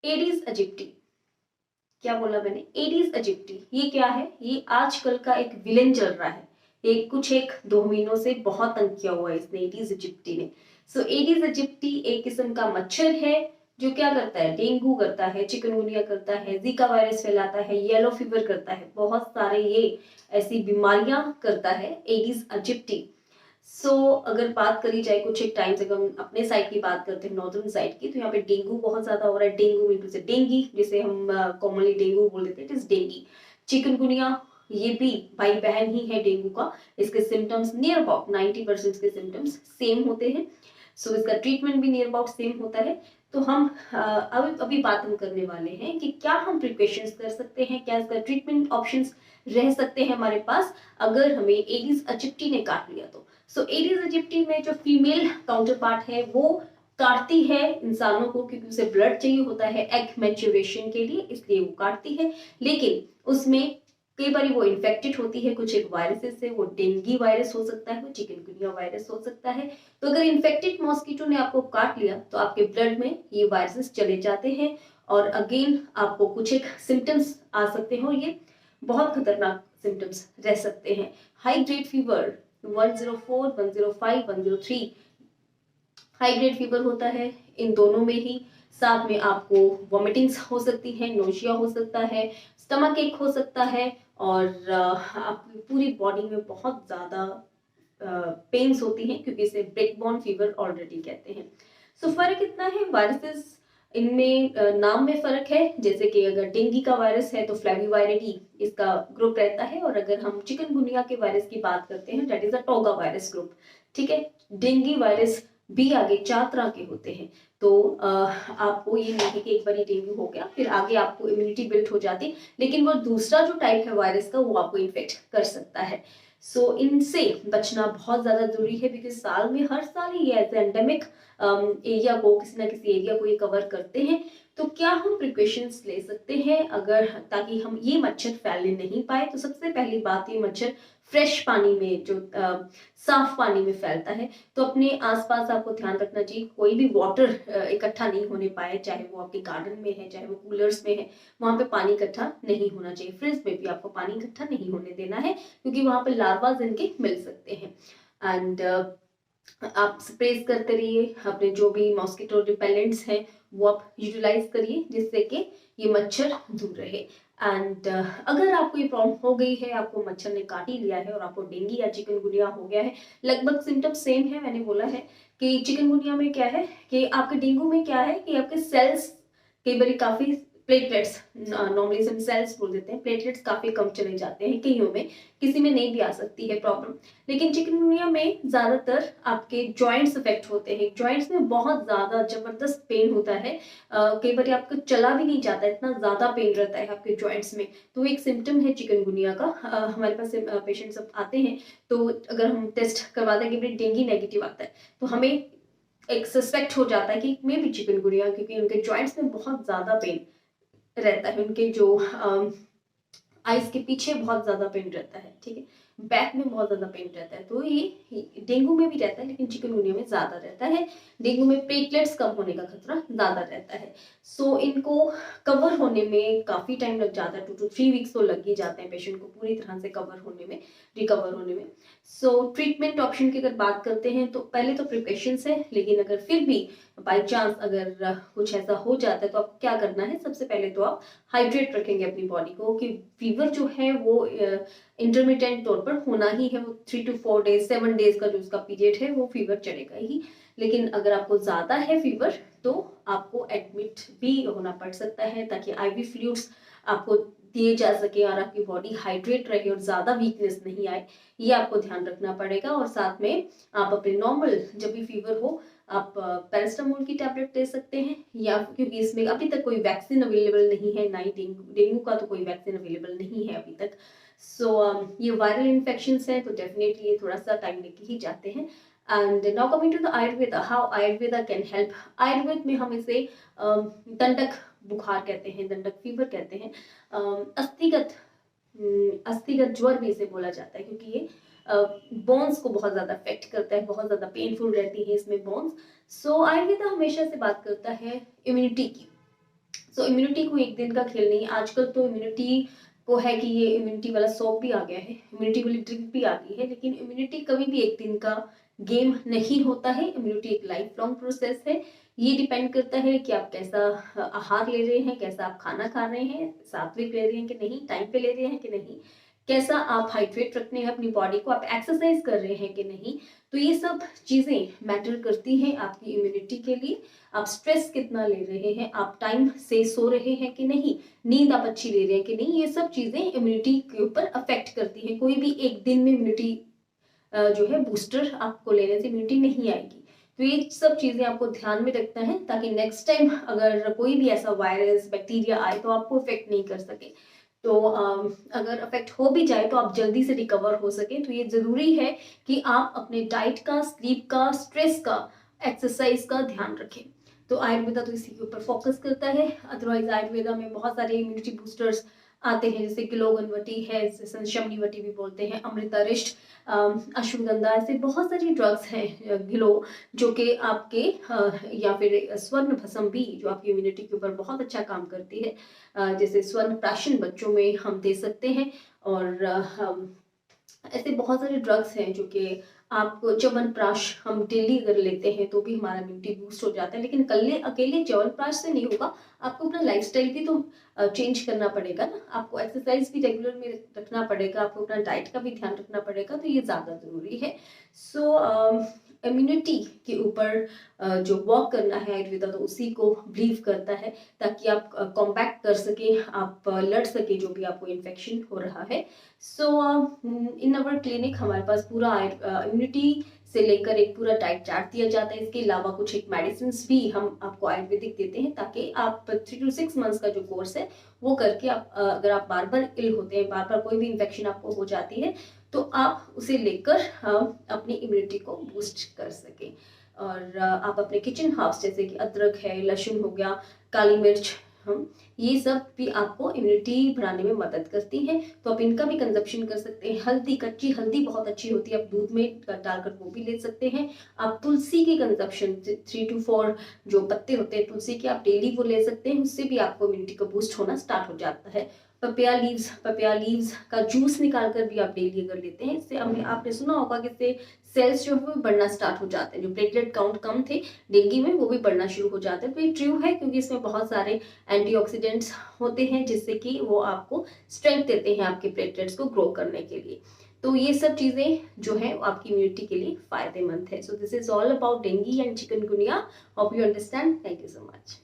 Aedes aegypti, क्या बोला मैंने, एडिस एजिप्टी, ये क्या है? ये आजकल का एक विलेन चल रहा है, एक 2 महीनों से बहुत तंग किया हुआ है इसने, एडिस एजिप्टी ने। सो एडिस एजिप्टी एक किस्म का मच्छर है जो क्या करता है, डेंगू करता है, चिकनगुनिया करता है, जीका वायरस फैलाता है, येलो फीवर करता है, बहुत सारे ये ऐसी बीमारियां करता है एडिस एजिप्टी। अगर बात करी जाए कुछ एक टाइम से, हम अपने साइड की बात करते हैं, नॉर्दर्न साइड की, तो यहाँ पे डेंगू बहुत ज्यादा हो रहा है। डेंगू बिल्कुल से डेंगी, जिसे हम कॉमनली डेंगू बोल देते हैं, इट इज डेंगी। चिकनगुनिया ये भी भाई बहन ही है डेंगू का। इसके सिम्टम्स नियर अबाउट 90% के सिम्टम्स सेम होते हैं। इसका ट्रीटमेंट भी नियर अबाउट सेम होता है। तो हम अभी बात हम करने वाले हैं कि क्या हम प्रिकॉशंस कर सकते हैं, क्या इसका ट्रीटमेंट ऑप्शंस रह सकते हैं हमारे पास अगर हमें एडिस एजिप्टी ने काट लिया तो। एडिस एजिप्टी में जो फीमेल काउंटर पार्ट है वो काटती है इंसानों को, क्योंकि उसे ब्लड चाहिए होता है एग मैच्योरेशन के लिए, इसलिए वो काटती है। लेकिन उसमें कई बार वो इन्फेक्टेड होती है कुछ एक वायरसेस से, वो डेंगी वायरस हो सकता है, वो चिकनगुनिया वायरस हो सकता है। तो अगर इन्फेक्टेड मॉस्किटो ने आपको काट लिया तो आपके ब्लड में ये वायरसेस चले जाते हैं और अगेन आपको कुछ एक सिम्टम्स आ सकते हैं, और ये बहुत खतरनाक सिम्टम्स रह सकते हैं। High grade fever 104, 105, 103 high grade fever होता है इन दोनों में ही। साथ में आपको वॉमिटिंग्स हो सकती है, नोशिया हो सकता है, स्टमक एक हो सकता है, और आपकी पूरी बॉडी में बहुत ज़्यादा पेन्स होती हैं, क्योंकि इसे ब्रेक बोन फीवर ऑलरेडी कहते हैं। फर्क इतना है, वायरसेस इनमें नाम में फर्क है। जैसे कि अगर डेंगी का वायरस है तो फ्लेविवायरिडी इसका ग्रुप रहता है, और अगर हम चिकनगुनिया के वायरस की बात करते हैं that is a toga virus group. ठीक है, डेंगी वायरस भी आगे 4 तरह के होते हैं। तो आपको ये नहीं कि एक बार डेंगू हो गया फिर आगे आपको इम्यूनिटी बिल्ड हो जाती, लेकिन वो दूसरा जो टाइप है वायरस का वो आपको इन्फेक्ट कर सकता है। इनसे बचना बहुत ज्यादा जरूरी है, बिकॉज साल में हर साल ये एज एंडेमिक एरिया को, किसी ना किसी एरिया को ये कवर करते हैं। तो क्या हम प्रिकॉशंस ले सकते हैं अगर, ताकि हम ये मच्छर फैलने नहीं पाए? तो सबसे पहली बात, ये मच्छर फ्रेश पानी में, जो साफ पानी में फैलता है, तो अपने आसपास आपको ध्यान रखना चाहिए कोई भी वाटर इकट्ठा नहीं होने पाए, चाहे वो आपके गार्डन में है, चाहे वो कूलर्स में है, वहां पे पानी इकट्ठा नहीं होना चाहिए। फ्रिज में भी आपको पानी इकट्ठा नहीं होने देना है, क्योंकि वहां पे लार्वाज इनके मिल सकते हैं। एंड आप स्प्रेज करते रहिए, अपने जो भी मॉस्किटो रिपेलेंट्स हैं वो आप यूटिलाइज करिए, जिससे कि ये मच्छर दूर रहे। एंड अगर आपको ये प्रॉब्लम हो गई है, आपको मच्छर ने काट ही लिया है और आपको डेंगी या चिकनगुनिया हो गया है, लगभग सिम्टम सेम है। मैंने बोला है कि चिकनगुनिया में क्या है कि आपके डेंगू में क्या है कि आपके सेल्स कई बार काफी, प्लेटलेट्स, नॉर्मली हम सेल्स बोल देते हैं, प्लेटलेट्स काफी कम चले जाते हैं कईयों में, किसी में नहीं भी आ सकती है प्रॉब्लम। लेकिन चिकनगुनिया में ज्यादातर आपके जॉइंट्स अफेक्ट होते हैं, जॉइंट्स में बहुत ज्यादा जबरदस्त पेन होता है, कई बार आपको चला भी नहीं जाता, इतना ज्यादा पेन रहता है आपके जॉइंट्स में। तो एक सिम्टम है चिकनगुनिया का। हमारे पास पेशेंट सब आते हैं, तो अगर हम टेस्ट करवाते हैं कि डेंगी नेगेटिव आता है, तो हमें एक सस्पेक्ट हो जाता है कि मे भी चिकनगुनिया, क्योंकि उनके जॉइंट्स में बहुत ज्यादा पेन रहता है, उनके जो आइस के पीछे बहुत ज्यादा पेन रहता है, ठीक है, बैक में बहुत ज्यादा पेन रहता है। तो ये डेंगू में भी रहता है, लेकिन चिकनगुनिया में ज्यादा रहता है। डेंगू में प्लेटलेट्स कम होने का खतरा ज्यादा रहता है। इनको कवर होने में काफी टाइम लग जाता है, 2 to 3 वीक्स तो लग ही जाते हैं पेशेंट को पूरी तरह से कवर होने में, रिकवर होने में। ट्रीटमेंट ऑप्शन की अगर बात करते हैं तो पहले तो प्रिकॉशंस है, लेकिन अगर फिर भी बाई चांस अगर कुछ ऐसा हो जाता है तो आपको क्या करना है, सबसे पहले तो आप हाइड्रेट रखेंगे अपनी बॉडी को, कि फीवर जो है वो इंटरमिटेंट तौर पर होना ही है, वो 3 to 4 डेज 7 डेज का जो उसका पीरियड है वो फीवर चलेगा ही। लेकिन अगर आपको ज्यादा है फीवर तो आपको एडमिट भी होना पड़ सकता है, ताकि आईवी फ्लूइड्स आपको दिए जा सके और आपकी बॉडी हाइड्रेट रहे और ज्यादा वीकनेस नहीं आए, ये आपको ध्यान रखना पड़ेगा। और साथ में आप अपने नॉर्मल, जब भी फीवर हो आप पैरास्टामोल की टैबलेट ले सकते हैं, या क्योंकि इसमें अभी तक कोई वैक्सीन अवेलेबल नहीं है, ना ही डेंगू का तो कोई वैक्सीन अवेलेबल नहीं है अभी तक। ये वायरल इन्फेक्शंस हैं, तो डेफिनेटली ये थोड़ा सा टाइम लेके ही जाते हैं। And now coming to the Ayurveda, how Ayurveda can help. Ayurveda में हम इसे दंडक बुखार कहते हैं, दंडक फीवर कहते हैं, अस्थिगत ज्वर भी इसे बोला जाता है, क्योंकि ये बोन्स को बहुत ज्यादा अफेक्ट करता है, बहुत ज्यादा पेनफुल रहती है इसमें बोन्स। आयुर्वेदा हमेशा से बात करता है इम्यूनिटी की। सो इम्यूनिटी को एक दिन का खेल नहीं। आजकल तो इम्यूनिटी को है कि ये इम्यूनिटी वाला सॉप भी आ गया है, इम्यूनिटी वाली ड्रिंक भी आ गई है, लेकिन इम्यूनिटी कभी भी एक दिन का गेम नहीं होता है। इम्यूनिटी एक लाइफ लॉन्ग प्रोसेस है। ये डिपेंड करता है कि आप कैसा आहार ले रहे हैं, कैसा आप खाना खा रहे हैं, सात्विक ले रहे हैं कि नहीं, टाइम पे ले रहे हैं कि नहीं, कैसा आप हाइड्रेट रखने हैं अपनी बॉडी को, आप एक्सरसाइज कर रहे हैं कि नहीं। तो ये सब चीजें मैटर करती हैं आपकी इम्यूनिटी के लिए। आप स्ट्रेस कितना ले रहे हैं, आप टाइम से सो रहे हैं कि नहीं, नींद आप अच्छी ले रहे हैं कि नहीं, ये सब चीजें इम्यूनिटी के ऊपर अफेक्ट करती हैं। कोई भी एक दिन में इम्यूनिटी जो है बूस्टर आपको लेने से इम्यूनिटी नहीं आएगी। तो ये सब चीजें आपको ध्यान में रखना है ताकि नेक्स्ट टाइम अगर कोई भी ऐसा वायरस बैक्टीरिया आए तो आपको इफेक्ट नहीं कर सके। तो अगर अफेक्ट हो भी जाए तो आप जल्दी से रिकवर हो सके। तो ये जरूरी है कि आप अपने डाइट का, स्लीप का, स्ट्रेस का, एक्सरसाइज का ध्यान रखें। तो आयुर्वेदा तो इसी के ऊपर फोकस करता है। अदरवाइज आयुर्वेदा में बहुत सारे इम्यूनिटी बूस्टर्स आते हैं, जैसे गिलोगनवटी है, शमनीवटी भी बोलते हैं, अमृतारिष्ट, अश्वगंधा, ऐसे बहुत सारी ड्रग्स हैं गिलो जो कि आपके या फिर स्वर्ण भस्म भी जो आपकी इम्यूनिटी के ऊपर बहुत अच्छा काम करती है। जैसे स्वर्ण प्राशन बच्चों में हम दे सकते हैं। और ऐसे बहुत सारे ड्रग्स हैं जो कि आपको, च्यवनप्राश हम डेली अगर लेते हैं तो भी हमारा इम्यूनिटी बूस्ट हो जाता है। लेकिन कल्ले अकेले च्यवनप्राश से नहीं होगा, आपको अपना लाइफस्टाइल भी तो चेंज करना पड़ेगा ना, आपको एक्सरसाइज भी रेगुलर में रखना पड़ेगा, आपको अपना डाइट का भी ध्यान रखना पड़ेगा। तो ये ज़्यादा ज़रूरी है। सो इम्यूनिटी के ऊपर जो वर्क करना है आयुर्वेदा तो उसी को बिलीव करता है, ताकि आप कॉम्बैट कर सके, आप लड़ सके जो भी आपको इन्फेक्शन हो रहा है। सो इन अवर क्लिनिक हमारे पास पूरा इम्यूनिटी से लेकर एक पूरा डाइट चार्ट दिया जाता है। इसके अलावा कुछ एक मेडिसिन भी हम आपको आयुर्वेदिक देते हैं, ताकि आप 3 to 6 मंथ्स का जो कोर्स है वो करके आप अगर आप बार बार इल होते हैं, बार बार कोई भी इन्फेक्शन आपको हो जाती है, तो आप उसे लेकर अपनी इम्यूनिटी को बूस्ट कर सकें। और आप अपने किचन हर्ब्स जैसे कि अदरक है, लहसुन हो गया, काली मिर्च, हम ये सब भी आपको इम्यूनिटी बढ़ाने में मदद करती हैं। तो आप इनका भी कंजप्शन कर सकते हैं। हल्दी, कच्ची हल्दी बहुत अच्छी होती है, आप दूध में डालकर वो भी ले सकते हैं। आप तुलसी की कंजप्शन 3 to 4 जो पत्ते होते हैं तुलसी के, आप डेली वो ले सकते हैं, उससे भी आपको इम्यूनिटी का बूस्ट होना स्टार्ट हो जाता है। पपिया लीव्स का जूस निकाल कर भी आप डेली अगर लेते हैं, इससे आपने सुना होगा कि इससे सेल्स जो है वो बढ़ना स्टार्ट हो जाते हैं, जो प्लेटलेट काउंट कम थे डेंगू में वो भी बढ़ना शुरू हो जाते हैं। तो ये ट्रू है, क्योंकि इसमें बहुत सारे एंटीऑक्सीडेंट्स होते हैं जिससे कि वो आपको स्ट्रेंथ देते हैं आपके प्लेटलेट्स को ग्रो करने के लिए। तो ये सब चीजें जो है आपकी इम्यूनिटी के लिए फायदेमंद है। So this is all about dengue and chikungunya. Hope you understand. Thank you so much.